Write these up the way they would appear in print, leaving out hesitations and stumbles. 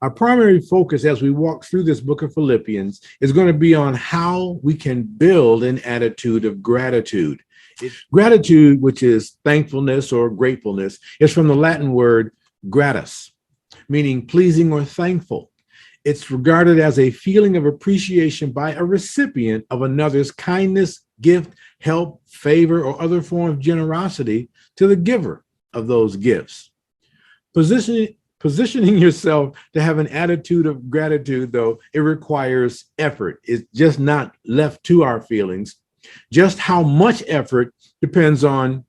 Our primary focus as we walk through this book of Philippians is going to be on how we can build an attitude of gratitude. Gratitude, which is thankfulness or gratefulness, is from the Latin word gratus, meaning pleasing or thankful. It's regarded as a feeling of appreciation by a recipient of another's kindness, gift, help, favor, or other form of generosity to the giver of those gifts. Positioning yourself to have an attitude of gratitude, though, it requires effort. It's just not left to our feelings. Just how much effort depends on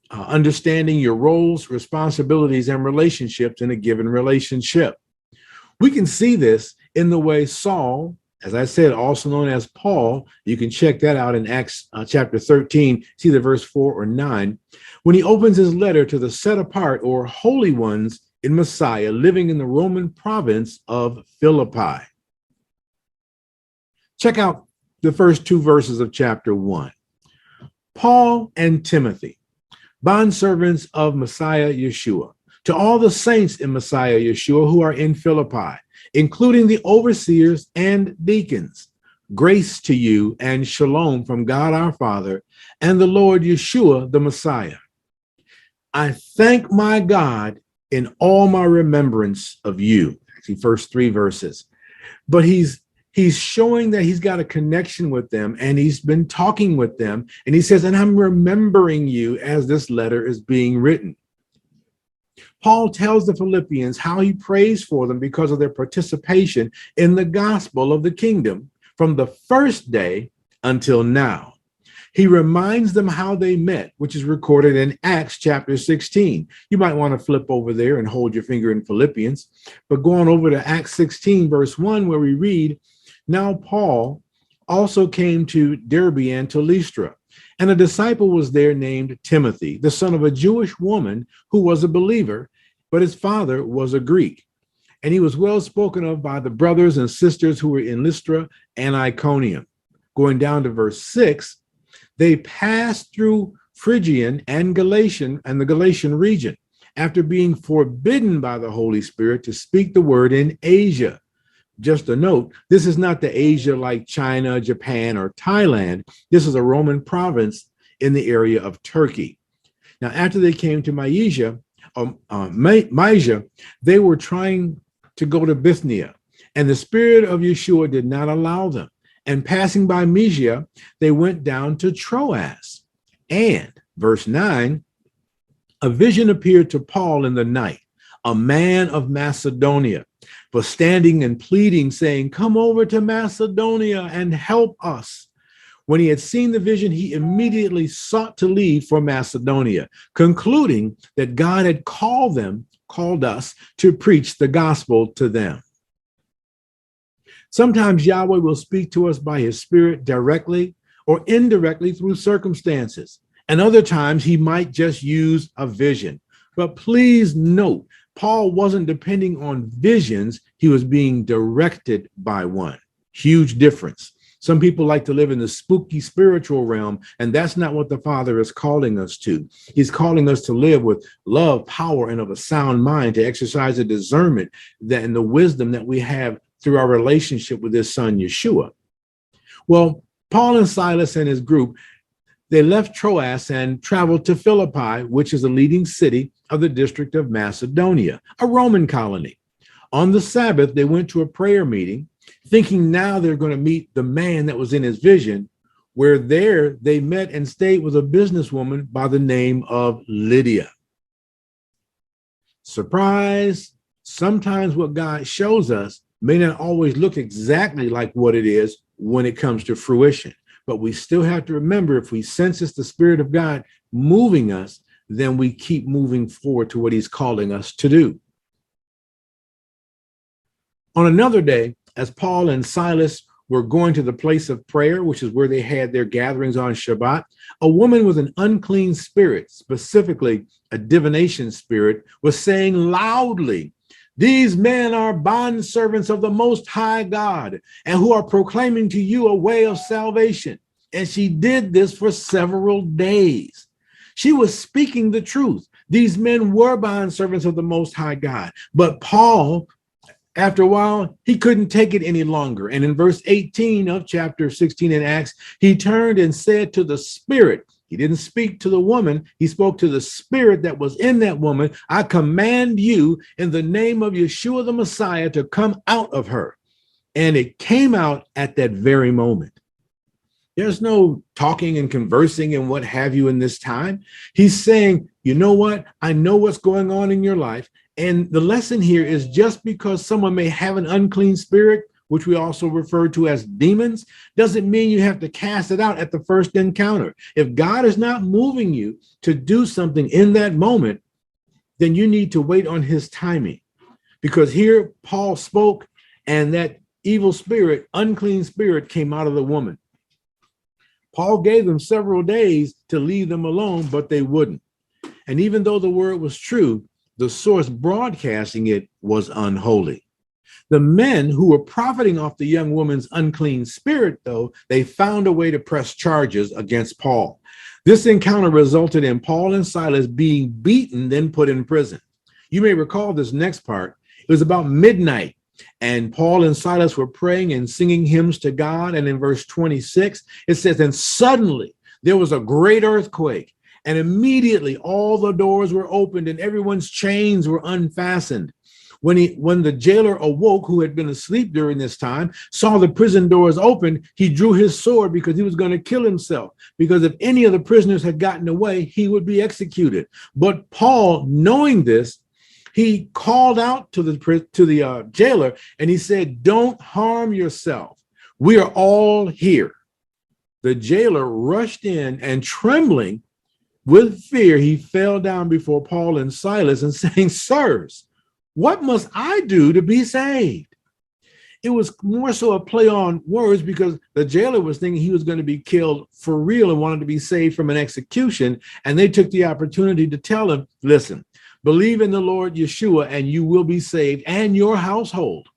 understanding your roles, responsibilities, and relationships in a given relationship. We can see this in the way Saul, as I said, also known as Paul, you can check that out in Acts chapter 13, see the verse 4 or 9, when he opens his letter to the set apart or holy ones in Messiah living in the Roman province of Philippi. Check out the first two verses of chapter 1. Paul and Timothy, bondservants of Messiah Yeshua, to all the saints in Messiah Yeshua who are in Philippi, including the overseers and deacons, grace to you and shalom from God our Father and the Lord Yeshua the Messiah. I thank my God in all my remembrance of you. Actually, first three verses. But he's showing that he's got a connection with them and he's been talking with them. And he says, and I'm remembering you as this letter is being written. Paul tells the Philippians how he prays for them because of their participation in the gospel of the kingdom from the first day until now. He reminds them how they met, which is recorded in Acts chapter 16. You might want to flip over there and hold your finger in Philippians, but go on over to Acts 16, verse 1, where we read, now Paul also came to Derbe and to Lystra, and a disciple was there named Timothy, the son of a Jewish woman who was a believer, but his father was a Greek. And he was well spoken of by the brothers and sisters who were in Lystra and Iconium. Going down to verse 6, they passed through Phrygian and the Galatian region after being forbidden by the Holy Spirit to speak the word in Asia. Just a note, this is not the Asia like China, Japan, or Thailand. This is a Roman province in the area of Turkey. Now, after they came to Mysia, they were trying to go to Bithynia, and the Spirit of Yeshua did not allow them. And passing by Mysia, they went down to Troas. And, verse 9, a vision appeared to Paul in the night. A man of Macedonia was standing and pleading, saying, come over to Macedonia and help us. When he had seen the vision, he immediately sought to leave for Macedonia, concluding that God had called us to preach the gospel to them. Sometimes Yahweh will speak to us by his Spirit directly or indirectly through circumstances. And other times he might just use a vision. But please note, Paul wasn't depending on visions. He was being directed by one. Huge difference. Some people like to live in the spooky spiritual realm, and that's not what the Father is calling us to. He's calling us to live with love, power, and of a sound mind, to exercise a discernment that and the wisdom that we have through our relationship with his son, Yeshua. Well, Paul and Silas and his group, they left Troas and traveled to Philippi, which is a leading city of the district of Macedonia, a Roman colony. On the Sabbath, they went to a prayer meeting, thinking now they're going to meet the man that was in his vision, where there they met and stayed with a businesswoman by the name of Lydia. Surprise! Sometimes what God shows us may not always look exactly like what it is when it comes to fruition. But we still have to remember, if we sense it's the Spirit of God moving us, then we keep moving forward to what he's calling us to do. On another day, as Paul and Silas were going to the place of prayer, which is where they had their gatherings on Shabbat, a woman with an unclean spirit, specifically a divination spirit, was saying loudly, these men are bondservants of the Most High God, and who are proclaiming to you a way of salvation. And she did this for several days. She was speaking the truth. These men were bondservants of the Most High God. But Paul, After a while, he couldn't take it any longer. And in verse 18 of chapter 16 in Acts, he turned and said to the spirit, he didn't speak to the woman, he spoke to the spirit that was in that woman, I command you in the name of Yeshua the Messiah to come out of her. And it came out at that very moment. There's no talking and conversing and what have you in this time. He's saying, you know what? I know what's going on in your life. And the lesson here is just because someone may have an unclean spirit, which we also refer to as demons, doesn't mean you have to cast it out at the first encounter. If God is not moving you to do something in that moment, then you need to wait on his timing. Because here Paul spoke and that evil spirit, unclean spirit came out of the woman. Paul gave them several days to leave them alone, but they wouldn't. And even though the word was true, the source broadcasting it was unholy. The men who were profiting off the young woman's unclean spirit, though, they found a way to press charges against Paul. This encounter resulted in Paul and Silas being beaten, then put in prison. You may recall this next part. It was about midnight, and Paul and Silas were praying and singing hymns to God. And in verse 26, it says, and suddenly there was a great earthquake, and immediately all the doors were opened and everyone's chains were unfastened. When the jailer awoke, who had been asleep during this time, saw the prison doors open, he drew his sword because he was going to kill himself. Because if any of the prisoners had gotten away, he would be executed. But Paul, knowing this, he called out to the jailer and he said, don't harm yourself. We are all here. The jailer rushed in and trembling with fear, he fell down before Paul and Silas and saying, sirs, what must I do to be saved? It was more so a play on words because the jailer was thinking he was going to be killed for real and wanted to be saved from an execution. And they took the opportunity to tell him, listen, believe in the Lord Yeshua and you will be saved and your household.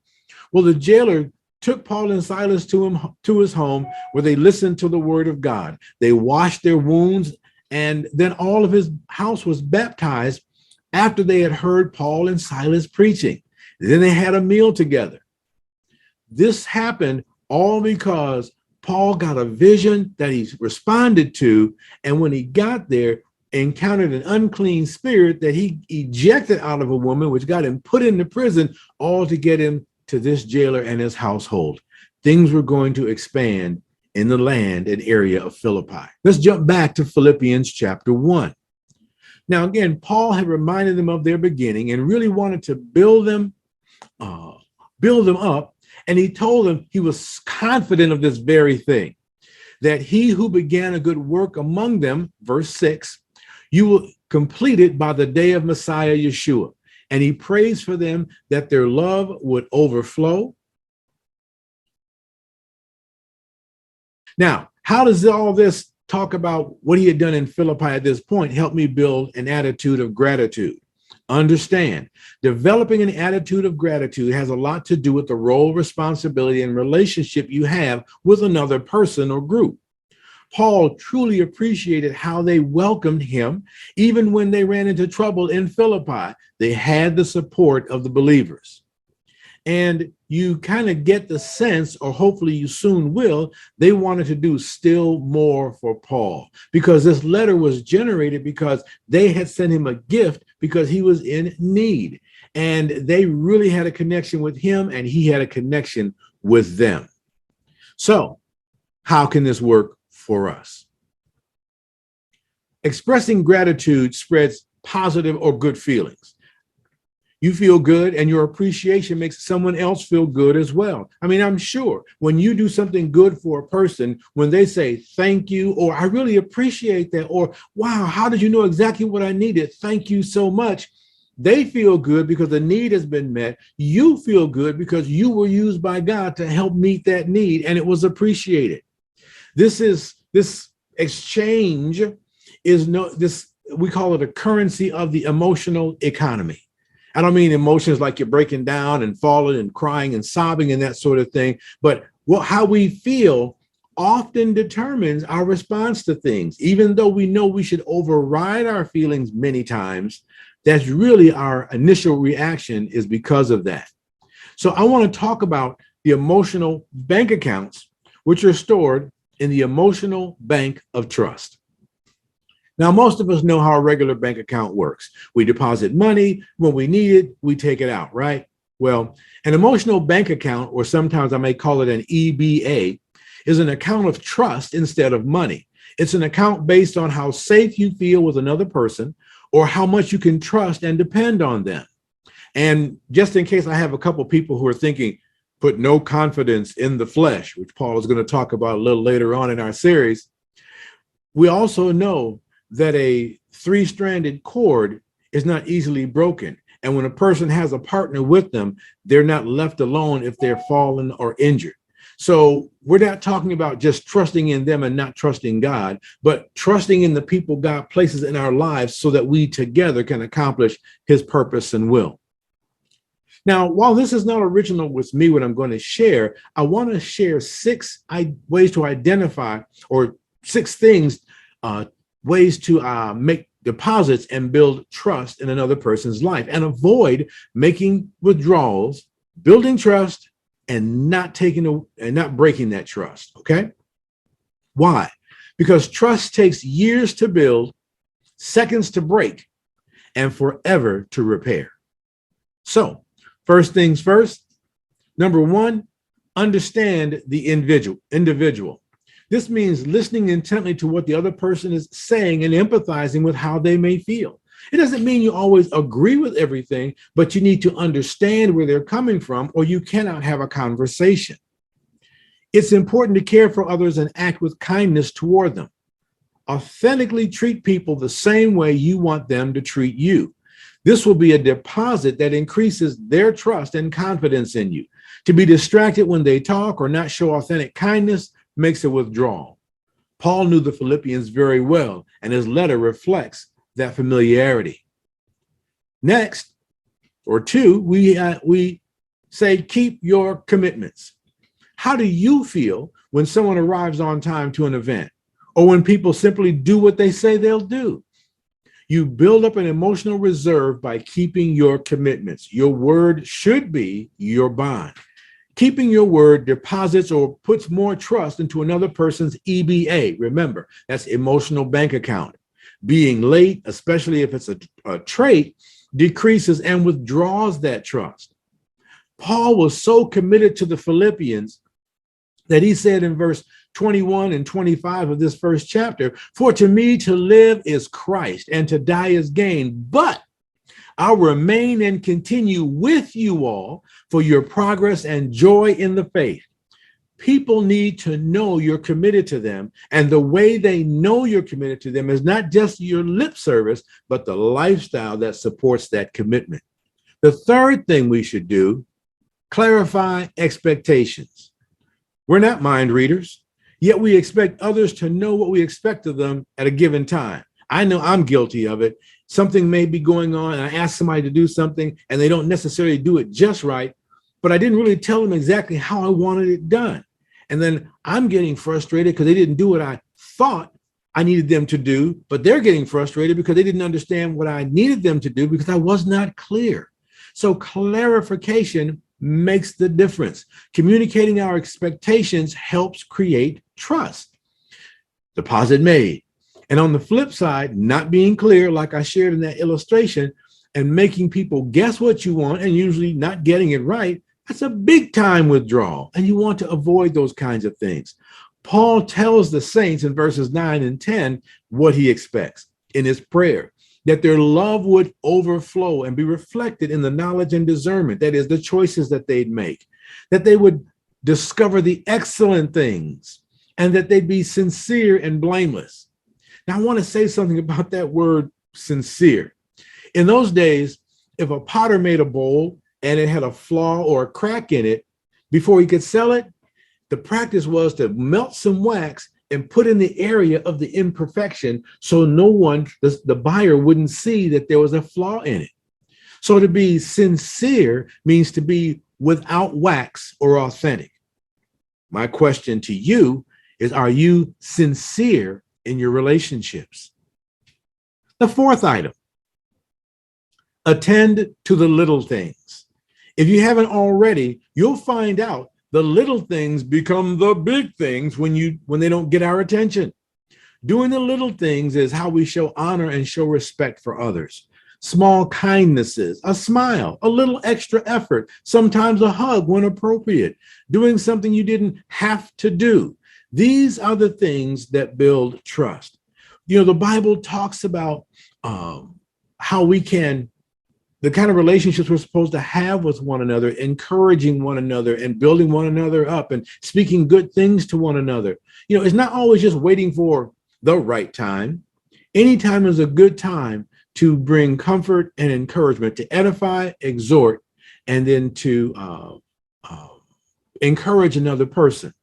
Well, the jailer took Paul and Silas to his home where they listened to the word of God. They washed their wounds, and then all of his house was baptized after they had heard Paul and Silas preaching. Then they had a meal together. This happened all because Paul got a vision that he responded to, and when he got there, encountered an unclean spirit that he ejected out of a woman, which got him put into prison, all to get him to this jailer and his household. Things were going to expand in the land and area of Philippi. Let's jump back to Philippians chapter 1. Now, again, Paul had reminded them of their beginning and really wanted to build them up. And he told them he was confident of this very thing, that he who began a good work among them, verse 6, you will complete it by the day of Messiah Yeshua. And he prays for them that their love would overflow. Now, how does all this talk about what he had done in Philippi at this point help me build an attitude of gratitude? Understand, developing an attitude of gratitude has a lot to do with the role, responsibility, and relationship you have with another person or group. Paul truly appreciated how they welcomed him. Even when they ran into trouble in Philippi, they had the support of the believers. And you kind of get the sense, or hopefully you soon will, they wanted to do still more for Paul, because this letter was generated because they had sent him a gift because he was in need. And they really had a connection with him, and he had a connection with them. So how can this work for us? Expressing gratitude spreads positive or good feelings. You feel good, and your appreciation makes someone else feel good as well. I mean, I'm sure when you do something good for a person, when they say thank you, or I really appreciate that, or wow, how did you know exactly what I needed? Thank you so much. They feel good because the need has been met. You feel good because you were used by God to help meet that need, and it was appreciated. This exchange is we call it a currency of the emotional economy. I don't mean emotions like you're breaking down and falling and crying and sobbing and that sort of thing, but how we feel often determines our response to things. Even though we know we should override our feelings many times, that's really our initial reaction is because of that. So I want to talk about the emotional bank accounts, which are stored in the emotional bank of trust. Now, most of us know how a regular bank account works. We deposit money. When we need it, we take it out, right? Well, an emotional bank account, or sometimes I may call it an EBA, is an account of trust instead of money. It's an account based on how safe you feel with another person or how much you can trust and depend on them. And just in case I have a couple people who are thinking, put no confidence in the flesh, which Paul is going to talk about a little later on in our series, we also know that a three-stranded cord is not easily broken. And when a person has a partner with them, they're not left alone if they're fallen or injured. So we're not talking about just trusting in them and not trusting God, but trusting in the people God places in our lives so that we together can accomplish his purpose and will. Now, while this is not original with me, what I'm going to share, I want to share six ways to identify, or six things, ways to make deposits and build trust in another person's life and avoid making withdrawals, building trust, and not breaking that trust. Okay. Why? Because trust takes years to build, seconds to break, and forever to repair. So, first things first, number one, understand the individual. This means listening intently to what the other person is saying and empathizing with how they may feel. It doesn't mean you always agree with everything, but you need to understand where they're coming from, or you cannot have a conversation. It's important to care for others and act with kindness toward them. Authentically treat people the same way you want them to treat you. This will be a deposit that increases their trust and confidence in you. To be distracted when they talk or not show authentic kindness makes a withdrawal. Paul knew the Philippians very well, and his letter reflects that familiarity. Next, or two, we say, keep your commitments. How do you feel when someone arrives on time to an event, or when people simply do what they say they'll do? You build up an emotional reserve by keeping your commitments. Your word should be your bond. Keeping your word deposits or puts more trust into another person's EBA. Remember, that's emotional bank account. Being late, especially if it's a trait, decreases and withdraws that trust. Paul was so committed to the Philippians that he said in verse 21 and 25 of this first chapter, "For to me to live is Christ and to die is gain, but I'll remain and continue with you all for your progress and joy in the faith." People need to know you're committed to them, and the way they know you're committed to them is not just your lip service, but the lifestyle that supports that commitment. The third thing we should do, clarify expectations. We're not mind readers, yet we expect others to know what we expect of them at a given time. I know I'm guilty of it. Something may be going on, and I ask somebody to do something, and they don't necessarily do it just right, but I didn't really tell them exactly how I wanted it done. And then I'm getting frustrated because they didn't do what I thought I needed them to do, but they're getting frustrated because they didn't understand what I needed them to do because I was not clear. So clarification makes the difference. Communicating our expectations helps create trust. Deposit made. And on the flip side, not being clear, like I shared in that illustration, and making people guess what you want and usually not getting it right, that's a big time withdrawal. And you want to avoid those kinds of things. Paul tells the saints in verses 9 and 10 what he expects in his prayer, that their love would overflow and be reflected in the knowledge and discernment, that is, the choices that they'd make, that they would discover the excellent things, and that they'd be sincere and blameless. Now, I want to say something about that word sincere. In those days, if a potter made a bowl and it had a flaw or a crack in it, before he could sell it, the practice was to melt some wax and put in the area of the imperfection so no one, the buyer, wouldn't see that there was a flaw in it. So to be sincere means to be without wax or authentic. My question to you is, are you sincere in your relationships? The fourth item, attend to the little things. If you haven't already, you'll find out the little things become the big things when they don't get our attention. Doing the little things is how we show honor and show respect for others. Small kindnesses, a smile, a little extra effort, sometimes a hug when appropriate, doing something you didn't have to do. These are the things that build trust. The Bible talks about how we can, the kind of relationships we're supposed to have with one another, encouraging one another and building one another up and speaking good things to one another. It's not always just waiting for the right time. Anytime is a good time to bring comfort and encouragement, to edify, exhort, and then to encourage another person.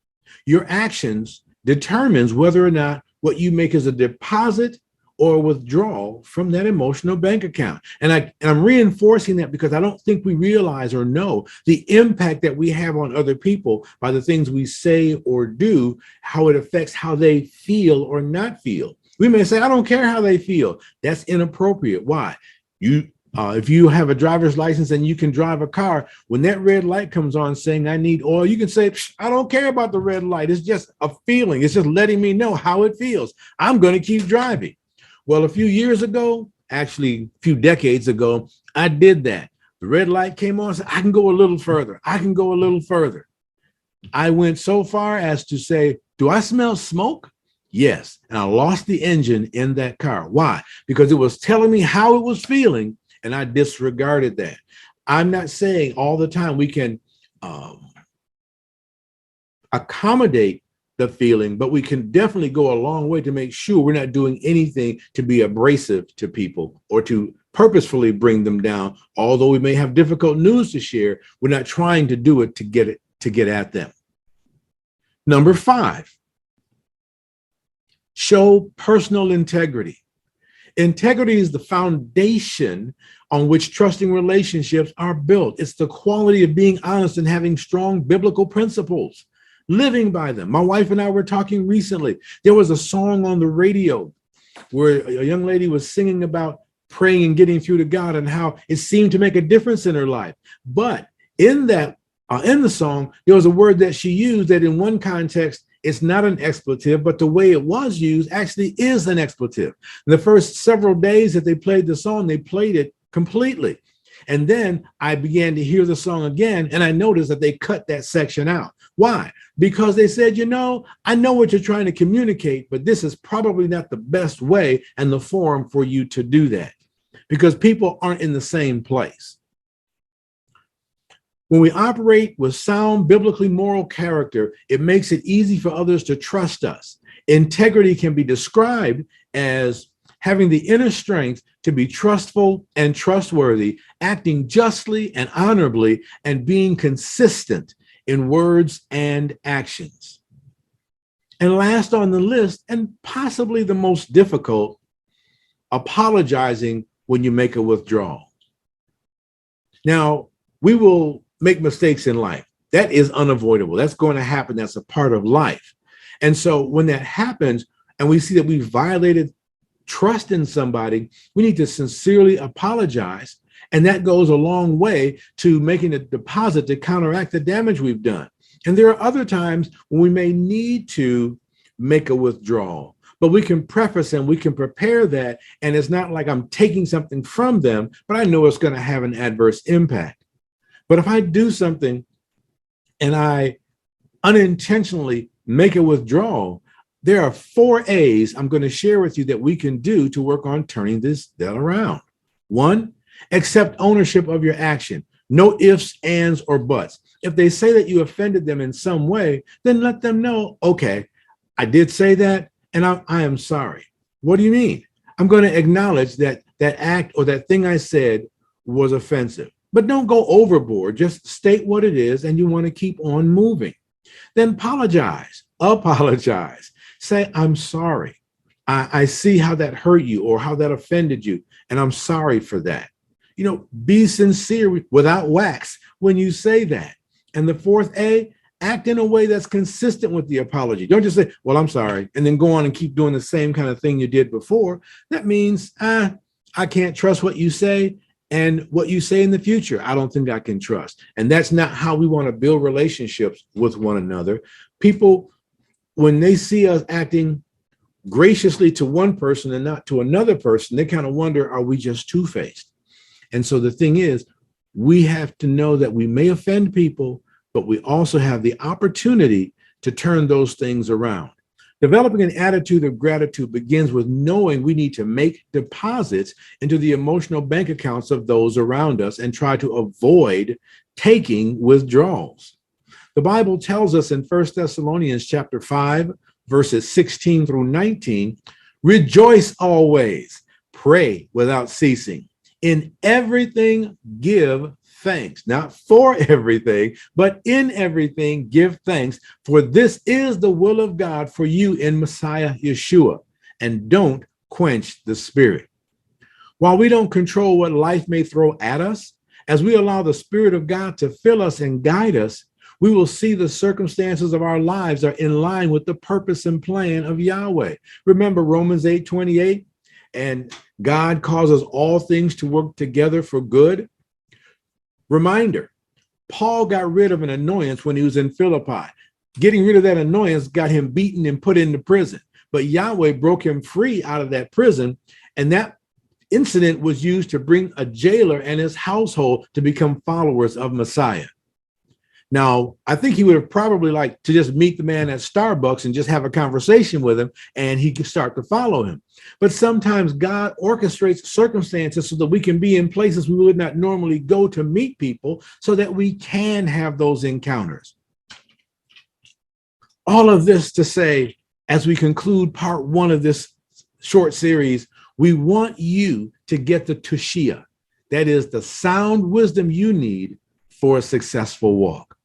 Your actions determines whether or not what you make is a deposit or withdrawal from that emotional bank account. And I'm reinforcing that because I don't think we realize or know the impact that we have on other people by the things we say or do, how it affects how they feel or not feel. We may say, I don't care how they feel. That's inappropriate. Why? If you have a driver's license and you can drive a car, when that red light comes on saying I need oil, you can say, I don't care about the red light. It's just a feeling. It's just letting me know how it feels. I'm going to keep driving. Well, a few years ago, actually a few decades ago, I did that. The red light came on, said, I can go a little further. I can go a little further. I went so far as to say, do I smell smoke? Yes. And I lost the engine in that car. Why? Because it was telling me how it was feeling, and I disregarded that. I'm not saying all the time we can accommodate the feeling, but we can definitely go a long way to make sure we're not doing anything to be abrasive to people or to purposefully bring them down. Although we may have difficult news to share, we're not trying to do it to get at them. Number 5, show personal integrity. Integrity is the foundation on which trusting relationships are built. It's the quality of being honest and having strong biblical principles, living by them. My wife and I were talking recently. There was a song on the radio where a young lady was singing about praying and getting through to God and how it seemed to make a difference in her life. But in the song, there was a word that she used that in one context, it's not an expletive, but the way it was used actually is an expletive. In the first several days that they played the song, they played it completely. And then I began to hear the song again, and I noticed that they cut that section out. Why? Because they said, I know what you're trying to communicate, but this is probably not the best way and the forum for you to do that, because people aren't in the same place. When we operate with sound, biblically moral character, it makes it easy for others to trust us. Integrity can be described as having the inner strength to be trustful and trustworthy, acting justly and honorably, and being consistent in words and actions. And last on the list, and possibly the most difficult, apologizing when you make a withdrawal. Now, we will make mistakes in life. That is unavoidable. That's going to happen. That's a part of life. And so when that happens and we see that we've violated trust in somebody, we need to sincerely apologize. And that goes a long way to making a deposit to counteract the damage we've done. And there are other times when we may need to make a withdrawal, but we can preface and we can prepare that. And it's not like I'm taking something from them, but I know it's going to have an adverse impact. But if I do something and I unintentionally make a withdrawal, there are 4 A's I'm going to share with you that we can do to work on turning that around. 1, accept ownership of your action. No ifs, ands, or buts. If they say that you offended them in some way, then let them know, okay, I did say that, and I am sorry. What do you mean? I'm going to acknowledge that that act or that thing I said was offensive. But don't go overboard. Just state what it is, and you want to keep on moving. Then apologize. Say, I'm sorry. I see how that hurt you or how that offended you, and I'm sorry for that. Be sincere without wax when you say that. And the 4th A, act in a way that's consistent with the apology. Don't just say, well, I'm sorry, and then go on and keep doing the same kind of thing you did before. That means, I can't trust what you say, And what you say in the future, I don't think I can trust. And that's not how we want to build relationships with one another. People, when they see us acting graciously to one person and not to another person, they kind of wonder, are we just two-faced? And so the thing is, we have to know that we may offend people, but we also have the opportunity to turn those things around. Developing an attitude of gratitude begins with knowing we need to make deposits into the emotional bank accounts of those around us and try to avoid taking withdrawals. The Bible tells us in 1 Thessalonians chapter 5, verses 16 through 19, rejoice always, pray without ceasing. In everything give thanks, not for everything, but in everything give thanks, for this is the will of God for you in Messiah Yeshua, and don't quench the Spirit. While we don't control what life may throw at us, as we allow the Spirit of God to fill us and guide us, we will see the circumstances of our lives are in line with the purpose and plan of Yahweh. Remember Romans 8:28, and God causes all things to work together for good. Reminder, Paul got rid of an annoyance when he was in Philippi. Getting rid of that annoyance got him beaten and put into prison. But Yahweh broke him free out of that prison, and that incident was used to bring a jailer and his household to become followers of Messiah. Now, I think he would have probably liked to just meet the man at Starbucks and just have a conversation with him, and he could start to follow him. But sometimes God orchestrates circumstances so that we can be in places we would not normally go to meet people so that we can have those encounters. All of this to say, as we conclude part one of this short series, we want you to get the Tushiyah. That is the sound wisdom you need for a successful walk.